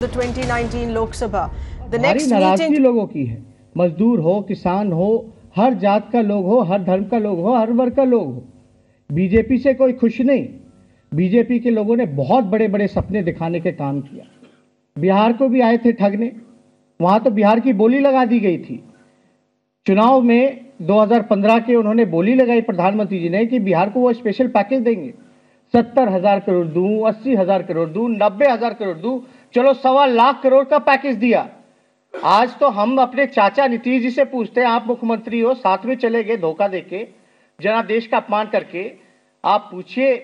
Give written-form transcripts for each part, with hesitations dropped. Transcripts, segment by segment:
The 2019 Lok Sabha. The हमारी next नाराजगी meeting. लोगों की है, मजदूर हो, किसान हो, हर जात का लोग हो, हर धर्म का लोग हो, हर वर्ग का लोग हो। बीजेपी से कोई खुश नहीं। बीजेपी के लोगों ने बहुत बड़े बड़े सपने दिखाने के काम किया। बिहार को भी आए थे ठगने, वहां तो बिहार की बोली लगा दी गई थी। चुनाव में 2015 के उन्होंने बोली लगाई प्रधानमंत्री जी ने कि बिहार को वो स्पेशल पैकेज देंगे, 70,000 करोड़ दूं, 80,000 करोड़ दूं, 90,000 करोड़ दूं, चलो 1.25 करोड़ का पैकेज दिया। आज तो हम अपने चाचा नीतीश जी से पूछते हैं, आप मुख्यमंत्री हो, साथ में चले गए धोखा देके, जनादेश का अपमान करके। आप पूछिए,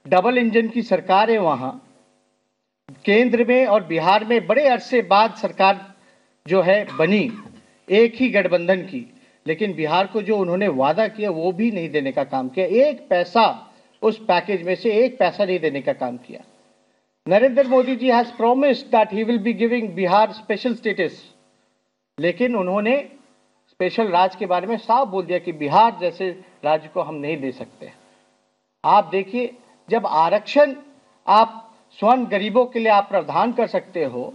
डबल इंजन की सरकार है वहां केंद्र में और बिहार में, बड़े अरसे बाद सरकार जो है बनी एक ही गठबंधन की, लेकिन बिहार को जो उन्होंने वादा किया वो भी नहीं देने का काम किया। एक पैसा उस पैकेज में से एक पैसा नहीं देने का काम किया। Narendra Modi ji has promised that he will be giving Bihar special status, लेकिन उन्होंने स्पेशल राज्य के बारे में साफ बोल दिया कि बिहार जैसे राज्य को हम नहीं दे सकते। आप देखिए, जब आरक्षण आप स्वर्ण गरीबों के लिए आप प्रावधान कर सकते हो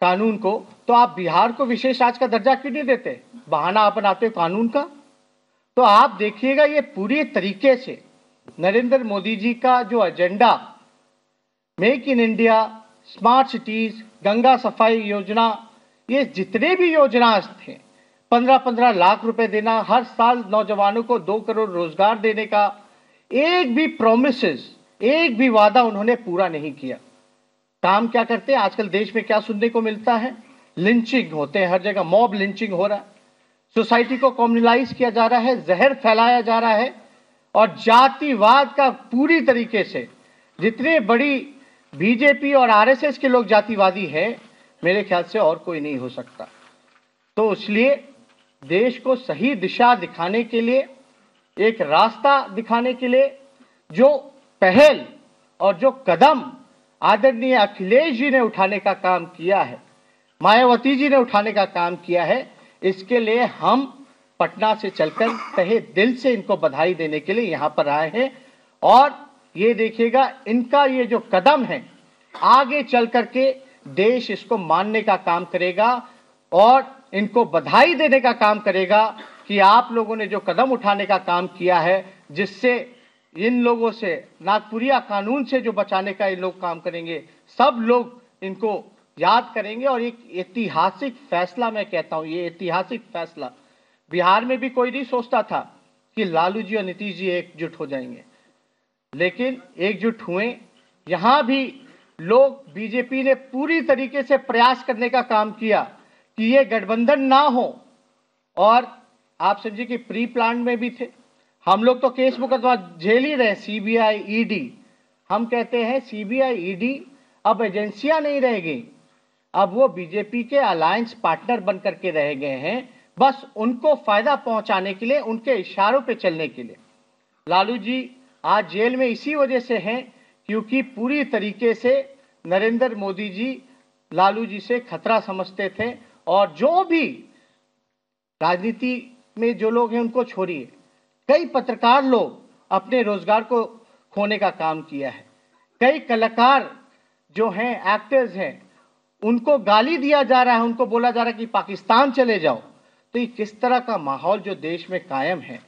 कानून को, तो आप बिहार को विशेष राज्य का दर्जा क्यों नहीं देते? बहाना आप बनाते हो कानून का। तो आप देखिएगा, ये पूरी तरीके से नरेंद्र मोदी जी का जो agenda, make in India, smart cities, Ganga सफाई योजना, ये जितने भी योजना थे, 15-15 लाख रुपए देना, हर साल नौजवानों को 2 करोड़ रोजगार देने का, एक भी प्रोमिसेस, एक भी वादा उन्होंने पूरा नहीं किया। काम क्या करते हैं? आजकल देश में क्या सुनने को मिलता है? लिंचिंग होते हैं हर जगह, मॉब लिंचिंग हो रहा है, सोसाइटी को कम्युनलाइज किया जा रहा है, जहर फैलाया जा रहा है, और जातिवाद का पूरी तरीके से, जितने बड़ी बीजेपी और आरएसएस के लोग जातिवादी हैं, मेरे ख्याल से और कोई नहीं हो सकता। तो इसलिए देश को सही दिशा दिखाने के लिए, एक रास्ता दिखाने के लिए जो पहल और जो कदम आदरणीय अखिलेश जी ने उठाने का काम किया है, मायावती जी ने उठाने का काम किया है, इसके लिए हम पटना से चलकर तहे दिल से इनको बधाई देने के लिए यहां पर आए हैं। और ये देखिएगा, इनका ये जो कदम है, आगे चल करके देश इसको मानने का काम करेगा और इनको बधाई देने का काम करेगा कि आप लोगों ने जो कदम उठाने का काम किया है, जिससे इन लोगों से, नागपुरिया कानून से जो बचाने का इन लोग काम करेंगे, सब लोग इनको याद करेंगे। और एक ऐतिहासिक फैसला, मैं कहता हूं, ये ऐतिहासिक फैसला, बिहार में भी कोई नहीं सोचता था कि लालू जी और नीतीश जी एकजुट हो जाएंगे, लेकिन एकजुट हुए। यहां भी लोग, बीजेपी ने पूरी तरीके से प्रयास करने का काम किया कि ये गठबंधन ना हो, और आप समझिए कि प्री प्लान में भी थे। हम लोग तो केस मुकदमा झेल ही रहे, सीबीआई, ईडी। हम कहते हैं सीबीआई, ईडी अब एजेंसियां नहीं रह गई, अब वो बीजेपी के अलायंस पार्टनर बन करके रह गए हैं, बस उनको फायदा पहुंचाने के लिए, उनके इशारों पे चलने के लिए। लालू जी आज जेल में इसी वजह से हैं क्योंकि पूरी तरीके से नरेंद्र मोदी जी लालू जी से खतरा समझते थे, और जो भी राजनीति में जो लोग हैं उनको छोड़िए, कई पत्रकार लोग अपने रोजगार को खोने का काम किया है, कई कलाकार जो हैं, एक्टर्स हैं, उनको गाली दिया जा रहा है, उनको बोला जा रहा है कि पाकिस्तान चले जाओ। तो ये किस तरह का माहौल जो देश में कायम है,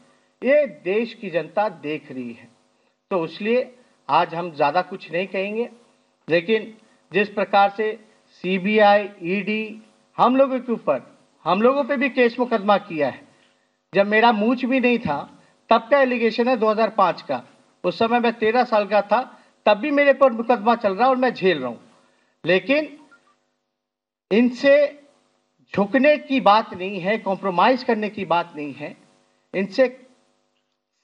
ये देश की जनता देख रही है। तो इसलिए आज हम ज्यादा कुछ नहीं कहेंगे, लेकिन जिस प्रकार से सीबीआई, ईडी हम लोगों के ऊपर, हम लोगों पे भी केस मुकदमा किया है। जब मेरा मूछ भी नहीं था तब का एलिगेशन है 2005 का, उस समय मैं 13 साल का था, तब भी मेरे पर मुकदमा चल रहा है और मैं झेल रहा हूं। लेकिन इनसे झुकने की बात नहीं है, कॉम्प्रोमाइज करने की बात नहीं है, इनसे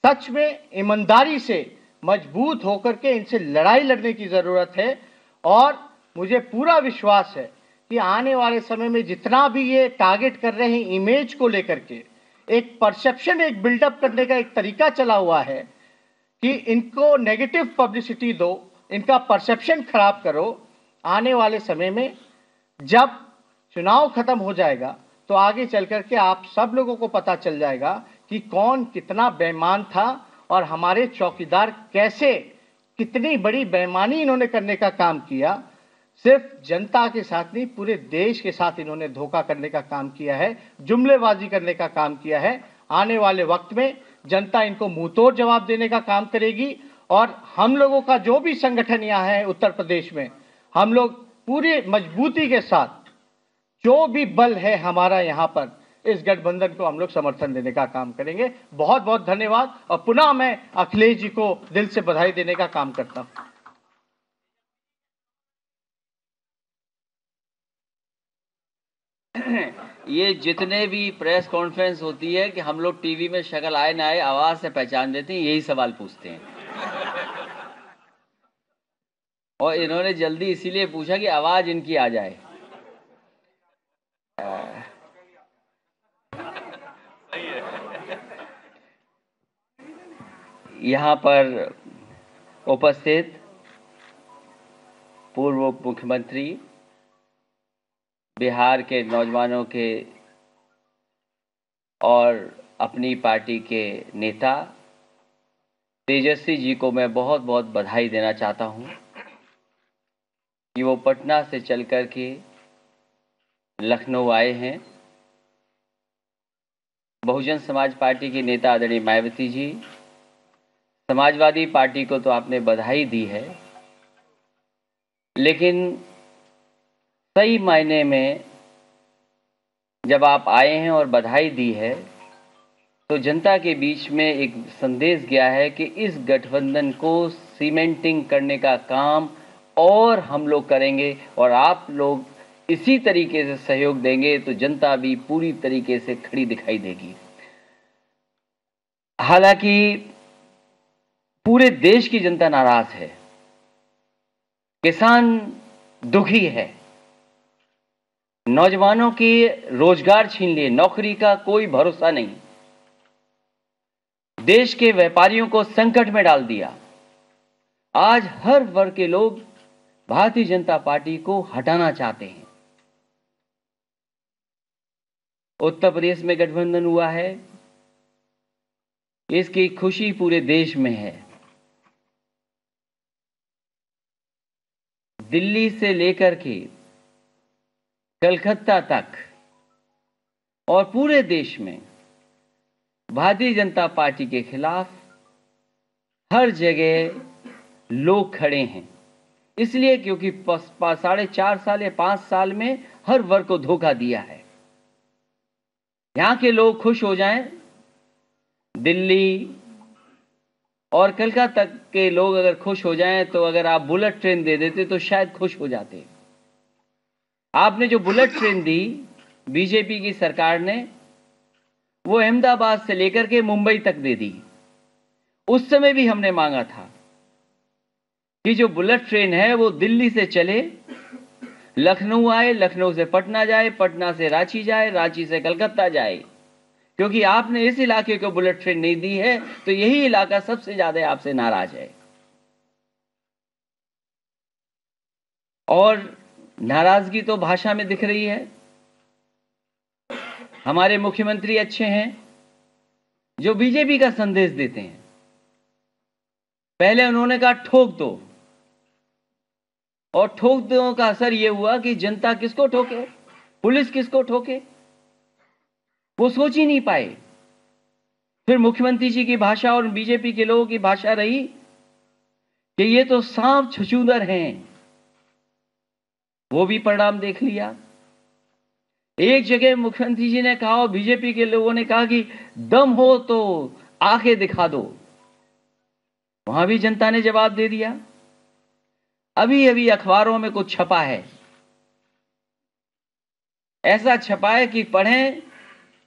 सच में ईमानदारी से मजबूत होकर के इनसे लड़ाई लड़ने की जरूरत है। और मुझे पूरा विश्वास है कि आने वाले समय में जितना भी ये टारगेट कर रहे हैं इमेज को लेकर के, एक परसेप्शन, एक बिल्डअप करने का एक तरीका चला हुआ है कि इनको नेगेटिव पब्लिसिटी दो, इनका परसेप्शन खराब करो। आने वाले समय में जब चुनाव खत्म हो जाएगा तो आगे चल करके आप सब लोगों को पता चल जाएगा कि कौन कितना बेईमान था और हमारे चौकीदार कैसे, कितनी बड़ी बेईमानी इन्होंने करने का काम किया। सिर्फ जनता के साथ नहीं, पूरे देश के साथ इन्होंने धोखा करने का काम किया है, जुमलेबाजी करने का काम किया है। आने वाले वक्त में जनता इनको मुंहतोड़ जवाब देने का काम करेगी और हम लोगों का जो भी संगठन यहाँ है उत्तर प्रदेश में, हम लोग पूरी मजबूती के साथ जो भी बल है हमारा यहाँ पर, इस गठबंधन को हम लोग समर्थन देने का काम करेंगे। बहुत बहुत धन्यवाद और पुनः मैं अखिलेश जी को दिल से बधाई देने का काम करता हूँ। ये जितने भी प्रेस कॉन्फ्रेंस होती है कि हम लोग टीवी में शक्ल आए ना आए आवाज से पहचान देते हैं, यही सवाल पूछते हैं। और इन्होंने जल्दी इसीलिए पूछा कि आवाज इनकी आ जाए। यहाँ पर उपस्थित पूर्व मुख्यमंत्री, बिहार के नौजवानों के और अपनी पार्टी के नेता तेजस्वी जी को मैं बहुत बहुत बधाई देना चाहता हूं कि वो पटना से चल कर के लखनऊ आए हैं। बहुजन समाज पार्टी की नेता आदरणीय मायावती जी, समाजवादी पार्टी को तो आपने बधाई दी है, लेकिन सही मायने में जब आप आए हैं और बधाई दी है तो जनता के बीच में एक संदेश गया है कि इस गठबंधन को सीमेंटिंग करने का काम और हम लोग करेंगे और आप लोग इसी तरीके से सहयोग देंगे तो जनता भी पूरी तरीके से खड़ी दिखाई देगी। हालांकि पूरे देश की जनता नाराज है, किसान दुखी है, नौजवानों के रोजगार छीन लिए, नौकरी का कोई भरोसा नहीं, देश के व्यापारियों को संकट में डाल दिया। आज हर वर्ग के लोग भारतीय जनता पार्टी को हटाना चाहते हैं। उत्तर प्रदेश में गठबंधन हुआ है, इसकी खुशी पूरे देश में है। दिल्ली से लेकर के कलकत्ता तक और पूरे देश में भारतीय जनता पार्टी के खिलाफ हर जगह लोग खड़े हैं। इसलिए क्योंकि 4.5 साल या 5 साल में हर वर्ग को धोखा दिया है। यहां के लोग खुश हो जाएं, दिल्ली और कलकत्ता तक के लोग अगर खुश हो जाएं तो अगर आप बुलेट ट्रेन दे देते तो शायद खुश हो जाते। आपने जो बुलेट ट्रेन दी बीजेपी की सरकार ने, वो अहमदाबाद से लेकर के मुंबई तक दे दी। उस समय भी हमने मांगा था कि जो बुलेट ट्रेन है वो दिल्ली से चले, लखनऊ आए, लखनऊ से पटना जाए, पटना से रांची जाए, रांची से कलकत्ता जाए। क्योंकि आपने इस इलाके को बुलेट ट्रेन नहीं दी है तो यही इलाका सबसे ज्यादा आपसे नाराज है। और नाराजगी तो भाषा में दिख रही है। हमारे मुख्यमंत्री अच्छे हैं जो बीजेपी का संदेश देते हैं। पहले उन्होंने कहा ठोक दो, और ठोक दो का असर यह हुआ कि जनता किसको ठोके, पुलिस किसको ठोके, वो सोच ही नहीं पाए। फिर मुख्यमंत्री जी की भाषा और बीजेपी के लोगों की भाषा रही कि ये तो सांप छछूंदर हैं। वो भी परिणाम देख लिया। एक जगह मुख्यमंत्री जी ने कहा और बीजेपी के लोगों ने कहा कि दम हो तो आके दिखा दो, वहां भी जनता ने जवाब दे दिया। अभी अभी अखबारों में कुछ छपा है, ऐसा छपा है कि पढ़ें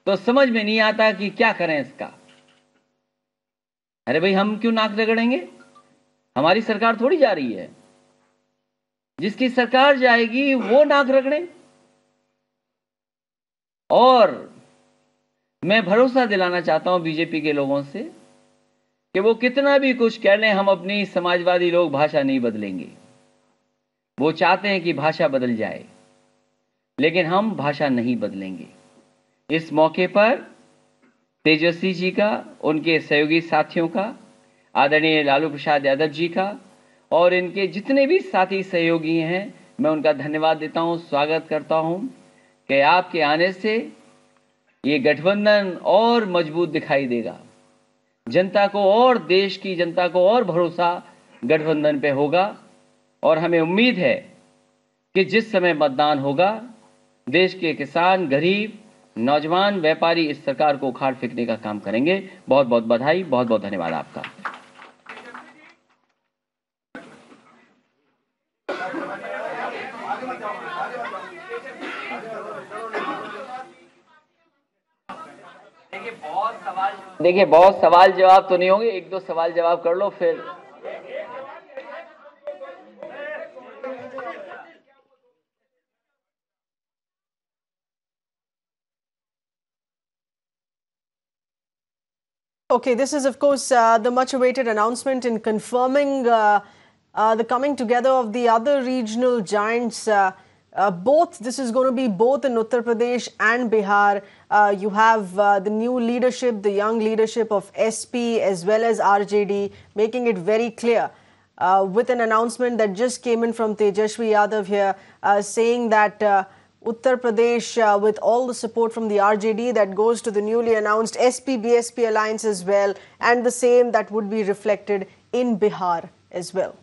तो समझ में नहीं आता कि क्या करें इसका। अरे भाई, हम क्यों नाक रगड़ेंगे? हमारी सरकार थोड़ी जा रही है, जिसकी सरकार जाएगी वो नाक रगड़े। और मैं भरोसा दिलाना चाहता हूं बीजेपी के लोगों से कि वो कितना भी कुछ कह लें, हम अपनी समाजवादी लोग भाषा नहीं बदलेंगे। वो चाहते हैं कि भाषा बदल जाए, लेकिन हम भाषा नहीं बदलेंगे। इस मौके पर तेजस्वी जी का, उनके सहयोगी साथियों का, आदरणीय लालू प्रसाद यादव जी का और इनके जितने भी साथी सहयोगी हैं, मैं उनका धन्यवाद देता हूं, स्वागत करता हूं कि आपके आने से ये गठबंधन और मजबूत दिखाई देगा। जनता को और देश की जनता को और भरोसा गठबंधन पे होगा और हमें उम्मीद है कि जिस समय मतदान होगा देश के किसान, गरीब, नौजवान, व्यापारी इस सरकार को उखाड़ फेंकने का काम करेंगे। बहुत बहुत बधाई, बहुत बहुत धन्यवाद आपका। देखिए बहुत सवाल जवाब तो नहीं होंगे, एक दो सवाल जवाब कर लो फिर। Okay, this is of course the much awaited announcement in confirming the coming together of the other regional giants. This is going to be both in Uttar Pradesh and Bihar. You have the new leadership, the young leadership of SP as well as RJD, making it very clear with an announcement that just came in from Tejashwi Yadav here, saying that Uttar Pradesh, with all the support from the RJD, that goes to the newly announced SP-BSP alliance as well, and the same that would be reflected in Bihar as well.